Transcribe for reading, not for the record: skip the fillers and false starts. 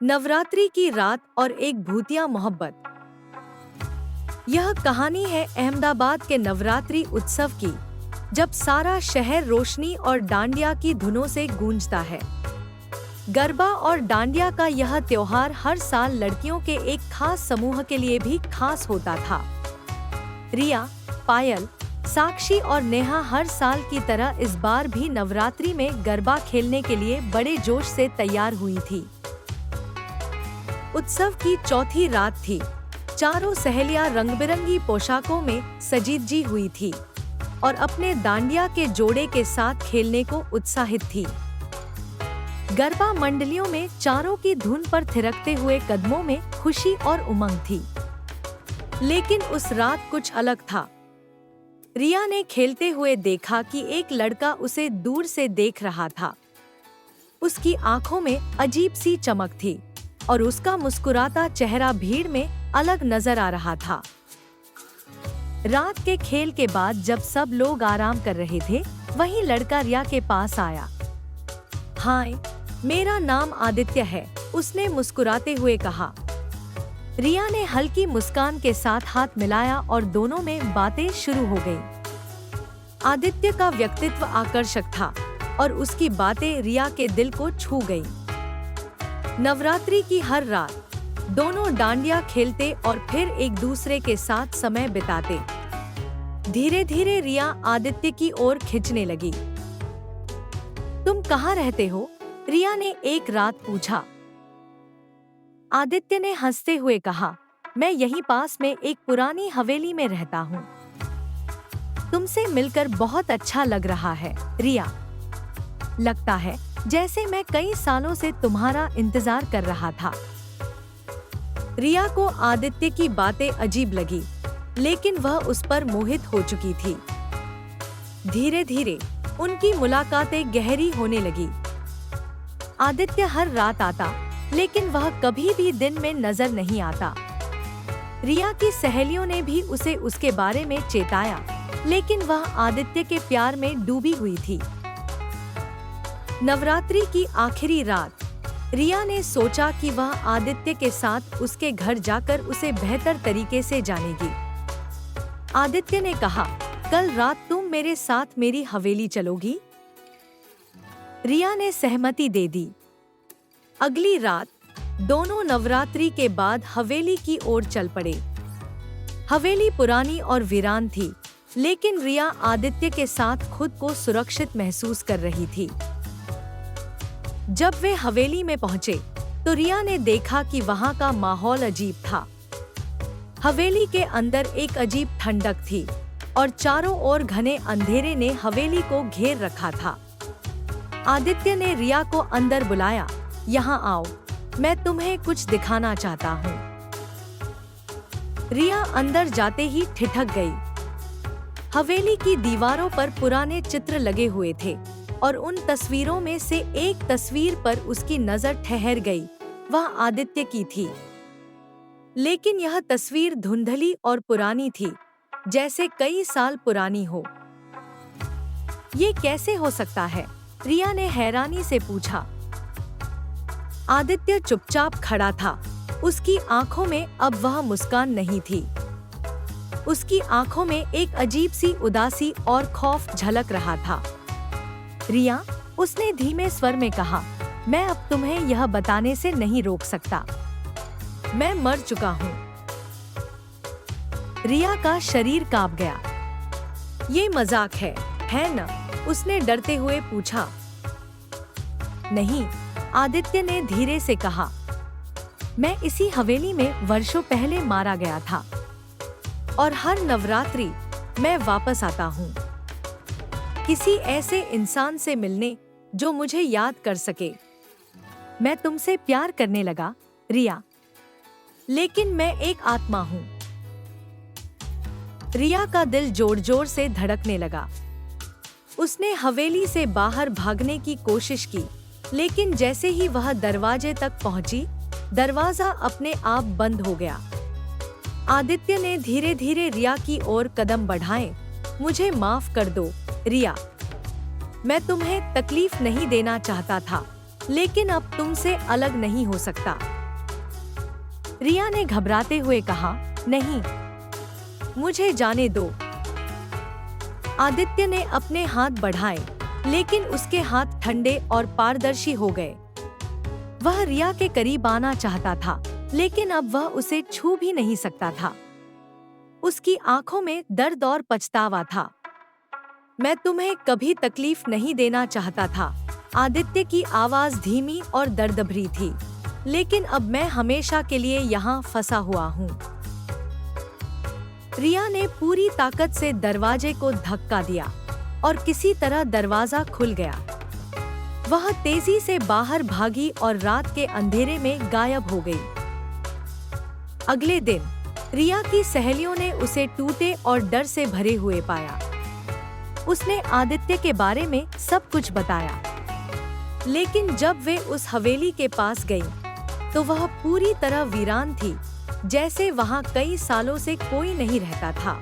नवरात्रि की रात और एक भूतिया मोहब्बत। यह कहानी है अहमदाबाद के नवरात्रि उत्सव की, जब सारा शहर रोशनी और डांडिया की धुनों से गूंजता है। गरबा और डांडिया का यह त्योहार हर साल लड़कियों के एक खास समूह के लिए भी खास होता था। रिया, पायल, साक्षी और नेहा हर साल की तरह इस बार भी नवरात्रि में गरबा खेलने के लिए बड़े जोश से तैयार हुई थी। उत्सव की चौथी रात थी। चारों सहेलियां रंगबिरंगी पोशाकों में सजी हुई थी और अपने डांडिया के जोड़े के साथ खेलने को उत्साहित थी। गरबा मंडलियों में चारों की धुन पर थिरकते हुए कदमों में खुशी और उमंग थी। लेकिन उस रात कुछ अलग था। रिया ने खेलते हुए देखा कि एक लड़का उसे दूर से देख रहा था। उसकी आंखों में अजीब सी चमक थी और उसका मुस्कुराता चेहरा भीड़ में अलग नजर आ रहा था। रात के खेल के बाद जब सब लोग आराम कर रहे थे, वही लड़का रिया के पास आया। हाय, मेरा नाम आदित्य है, उसने मुस्कुराते हुए कहा। रिया ने हल्की मुस्कान के साथ हाथ मिलाया और दोनों में बातें शुरू हो गई। आदित्य का व्यक्तित्व आकर्षक था और उसकी बातें रिया के दिल को छू गई। नवरात्रि की हर रात दोनों डांडिया खेलते और फिर एक दूसरे के साथ समय बिताते। धीरे धीरे रिया आदित्य की ओर खिंचने लगी। तुम कहाँ रहते हो? रिया ने एक रात पूछा। आदित्य ने हंसते हुए कहा, मैं यहीं पास में एक पुरानी हवेली में रहता हूँ। तुमसे मिलकर बहुत अच्छा लग रहा है, रिया। लगता है जैसे मैं कई सालों से तुम्हारा इंतजार कर रहा था। रिया को आदित्य की बातें अजीब लगी, लेकिन वह उस पर मोहित हो चुकी थी। धीरे धीरे उनकी मुलाकातें गहरी होने लगी। आदित्य हर रात आता, लेकिन वह कभी भी दिन में नजर नहीं आता। रिया की सहेलियों ने भी उसे उसके बारे में चेताया, लेकिन वह आदित्य के प्यार में डूबी हुई थी। नवरात्रि की आखिरी रात रिया ने सोचा कि वह आदित्य के साथ उसके घर जाकर उसे बेहतर तरीके से जानेगी। आदित्य ने कहा, कल रात तुम मेरे साथ मेरी हवेली चलोगी? रिया ने सहमति दे दी। अगली रात दोनों नवरात्रि के बाद हवेली की ओर चल पड़े। हवेली पुरानी और वीरान थी, लेकिन रिया आदित्य के साथ खुद को सुरक्षित महसूस कर रही थी। जब वे हवेली में पहुंचे, तो रिया ने देखा कि वहां का माहौल अजीब था। हवेली के अंदर एक अजीब ठंडक थी और चारों ओर घने अंधेरे ने हवेली को घेर रखा था। आदित्य ने रिया को अंदर बुलाया। यहाँ आओ, मैं तुम्हें कुछ दिखाना चाहता हूँ। रिया अंदर जाते ही ठिठक गई। हवेली की दीवारों पर पुराने चित्र लगे हुए थे और उन तस्वीरों में से एक तस्वीर पर उसकी नजर ठहर गई। वह आदित्य की थी, लेकिन यह तस्वीर धुंधली और पुरानी थी, जैसे कई साल पुरानी हो। ये कैसे हो सकता है? रिया ने हैरानी से पूछा। आदित्य चुपचाप खड़ा था। उसकी आंखों में अब वह मुस्कान नहीं थी। उसकी आंखों में एक अजीब सी उदासी और खौफ झलक रहा था। रिया, उसने धीमे स्वर में कहा, मैं अब तुम्हें यह बताने से नहीं रोक सकता। मैं मर चुका हूँ। रिया का शरीर कांप गया। ये मजाक है न? उसने डरते हुए पूछा। नहीं, आदित्य ने धीरे से कहा, मैं इसी हवेली में वर्षों पहले मारा गया था और हर नवरात्रि मैं वापस आता हूँ, किसी ऐसे इंसान से मिलने जो मुझे याद कर सके। मैं तुमसे प्यार करने लगा, रिया, लेकिन मैं एक आत्मा हूँ। रिया का दिल जोर जोर से धड़कने लगा। उसने हवेली से बाहर भागने की कोशिश की, लेकिन जैसे ही वह दरवाजे तक पहुंची, दरवाजा अपने आप बंद हो गया। आदित्य ने धीरे धीरे रिया की ओर कदम बढ़ाए। मुझे माफ कर दो, रिया। मैं तुम्हें तकलीफ नहीं देना चाहता था, लेकिन अब तुमसे अलग नहीं हो सकता। रिया ने घबराते हुए कहा, नहीं, मुझे जाने दो। आदित्य ने अपने हाथ बढ़ाए, लेकिन उसके हाथ ठंडे और पारदर्शी हो गए। वह रिया के करीब आना चाहता था, लेकिन अब वह उसे छू भी नहीं सकता था। उसकी आंखों में दर्द और पछतावा था। मैं तुम्हें कभी तकलीफ नहीं देना चाहता था। आदित्य की आवाज धीमी और दर्द भरी थी। लेकिन अब मैं हमेशा के लिए यहाँ फंसा हुआ हूँ। रिया ने पूरी ताकत से दरवाजे को धक्का दिया और किसी तरह दरवाजा खुल गया। वह तेजी से बाहर भागी और रात के अंधेरे में गायब हो गई। अगले दिन रिया की सहेलियों ने उसे टूटे और डर से भरे हुए पाया। उसने आदित्य के बारे में सब कुछ बताया, लेकिन जब वे उस हवेली के पास गई, तो वह पूरी तरह वीरान थी, जैसे वहां कई सालों से कोई नहीं रहता था।